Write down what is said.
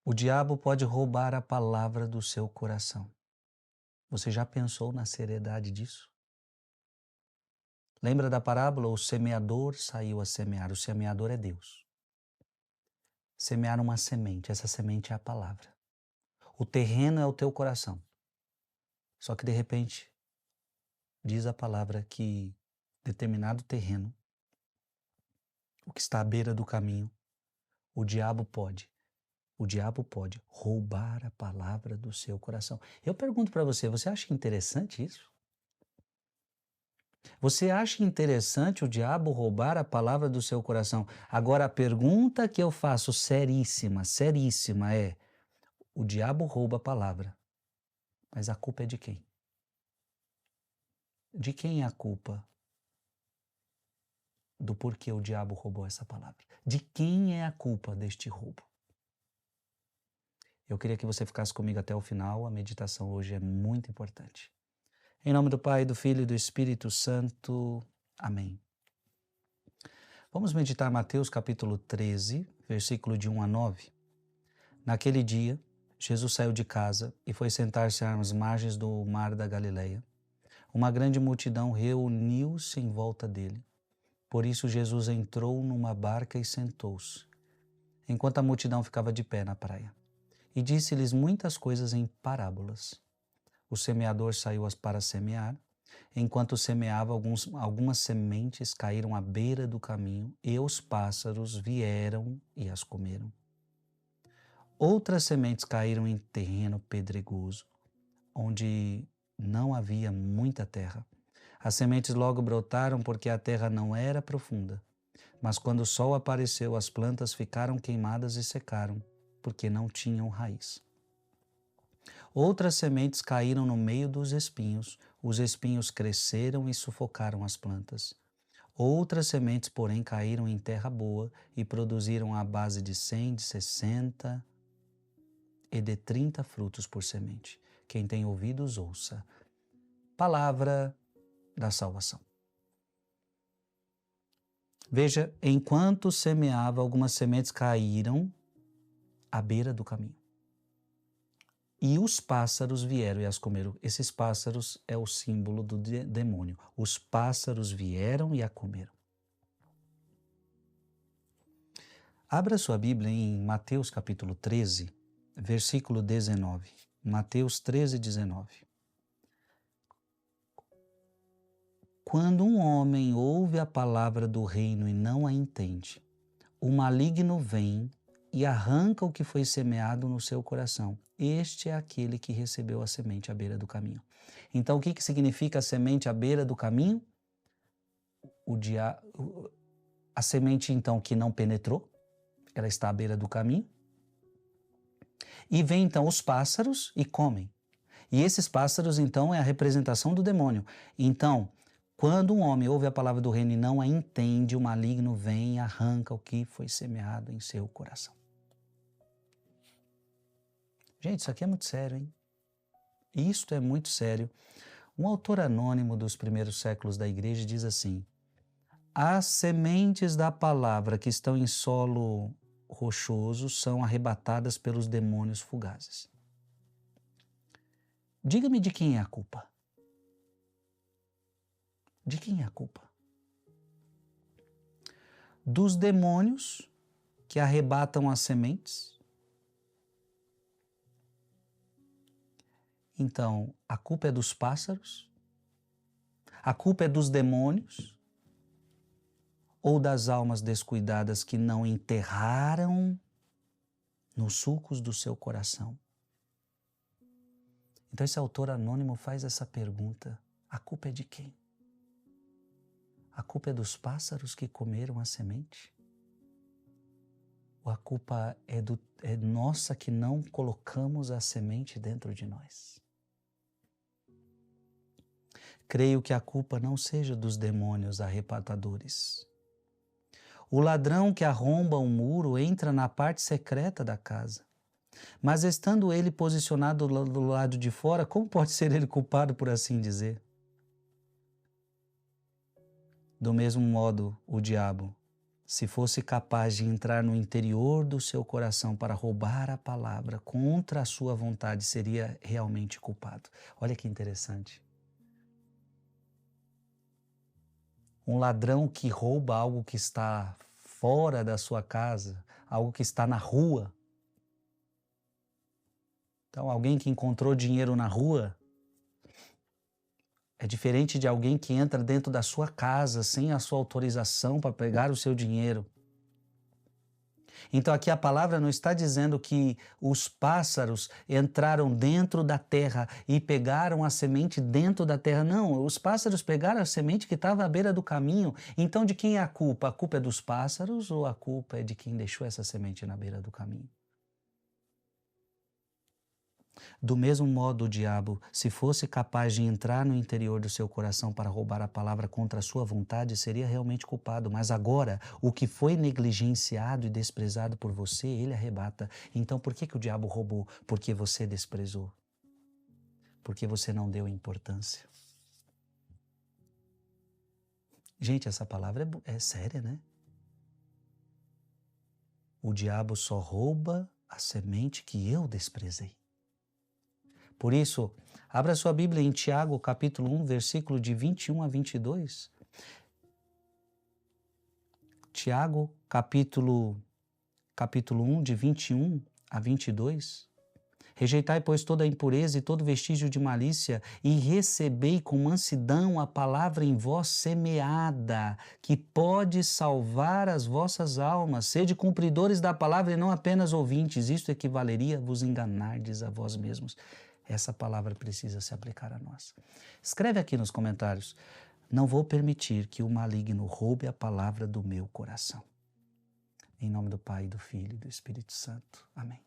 O diabo pode roubar a palavra do seu coração. Você já pensou na seriedade disso? Lembra da parábola? O semeador saiu a semear. O semeador é Deus. Semear uma semente, essa semente é a palavra. O terreno é o teu coração. Só que de repente, diz a palavra que determinado terreno, o que está à beira do caminho, o diabo pode roubar a palavra do seu coração. Eu pergunto para você, você acha interessante isso? Você acha interessante o diabo roubar a palavra do seu coração? Agora a pergunta que eu faço seríssima, seríssima é: o diabo rouba a palavra, mas a culpa é de quem? De quem é a culpa do porquê o diabo roubou essa palavra? De quem é a culpa deste roubo? Eu queria que você ficasse comigo até o final, a meditação hoje é muito importante. Em nome do Pai, do Filho e do Espírito Santo. Amém. Vamos meditar Mateus capítulo 13, versículo de 1 a 9. Naquele dia, Jesus saiu de casa e foi sentar-se às margens do mar da Galileia. Uma grande multidão reuniu-se em volta dele. Por isso Jesus entrou numa barca e sentou-se, enquanto a multidão ficava de pé na praia. E disse-lhes muitas coisas em parábolas. O semeador saiu para semear. Enquanto semeava, algumas sementes caíram à beira do caminho e os pássaros vieram e as comeram. Outras sementes caíram em terreno pedregoso, onde não havia muita terra. As sementes logo brotaram porque a terra não era profunda. Mas quando o sol apareceu, as plantas ficaram queimadas e secaram, porque não tinham raiz. Outras sementes caíram no meio dos espinhos. Os espinhos cresceram e sufocaram as plantas. Outras sementes, porém, caíram em terra boa e produziram à base de 100, de 60 e de 30 frutos por semente. Quem tem ouvidos, ouça. Palavra da salvação. Veja, enquanto semeava, algumas sementes caíram à beira do caminho. E os pássaros vieram e as comeram. Esses pássaros é o símbolo do demônio. Os pássaros vieram e a comeram. Abra sua Bíblia em Mateus capítulo 13, versículo 19. Mateus 13, 19. Quando um homem ouve a palavra do reino e não a entende, o maligno vem e arranca o que foi semeado no seu coração. Este é aquele que recebeu a semente à beira do caminho. Então, o que significa a semente à beira do caminho? A semente, então, que não penetrou, ela está à beira do caminho. E vem, então, os pássaros e comem. E esses pássaros, então, é a representação do demônio. Então, quando um homem ouve a palavra do reino e não a entende, o maligno vem e arranca o que foi semeado em seu coração. Gente, isso aqui é muito sério, hein? Isto é muito sério. Um autor anônimo dos primeiros séculos da igreja diz assim: as sementes da palavra que estão em solo rochoso são arrebatadas pelos demônios fugazes. Diga-me de quem é a culpa? De quem é a culpa? Dos demônios que arrebatam as sementes? Então, a culpa é dos pássaros? A culpa é dos demônios? Ou das almas descuidadas que não enterraram nos sulcos do seu coração? Então esse autor anônimo faz essa pergunta: a culpa é de quem? A culpa é dos pássaros que comeram a semente? Ou a culpa é nossa que não colocamos a semente dentro de nós? Creio que a culpa não seja dos demônios arrebatadores. O ladrão que arromba um muro entra na parte secreta da casa. Mas estando ele posicionado do lado de fora, como pode ser ele culpado, por assim dizer? Do mesmo modo, o diabo se fosse capaz de entrar no interior do seu coração para roubar a palavra contra a sua vontade, seria realmente culpado. Olha que interessante. Um ladrão que rouba algo que está fora da sua casa, algo que está na rua. Então, alguém que encontrou dinheiro na rua é diferente de alguém que entra dentro da sua casa sem a sua autorização para pegar o seu dinheiro. Então aqui a palavra não está dizendo que os pássaros entraram dentro da terra e pegaram a semente dentro da terra. Não, os pássaros pegaram a semente que estava à beira do caminho. Então de quem é a culpa? A culpa é dos pássaros ou a culpa é de quem deixou essa semente na beira do caminho? Do mesmo modo, o diabo, se fosse capaz de entrar no interior do seu coração para roubar a palavra contra a sua vontade, seria realmente culpado. Mas agora, o que foi negligenciado e desprezado por você, ele arrebata. Então, por que o diabo roubou? Porque você desprezou. Porque você não deu importância. Gente, essa palavra é séria, né? O diabo só rouba a semente que eu desprezei. Por isso, abra sua Bíblia em Tiago, capítulo 1, versículo de 21 a 22. Tiago, capítulo 1, de 21 a 22. Rejeitai, pois, toda a impureza e todo vestígio de malícia, e recebei com mansidão a palavra em vós semeada, que pode salvar as vossas almas. Sede cumpridores da palavra e não apenas ouvintes. Isto equivaleria a vos enganardes a vós mesmos. Essa palavra precisa se aplicar a nós. Escreve aqui nos comentários: não vou permitir que o maligno roube a palavra do meu coração. Em nome do Pai, do Filho e do Espírito Santo. Amém.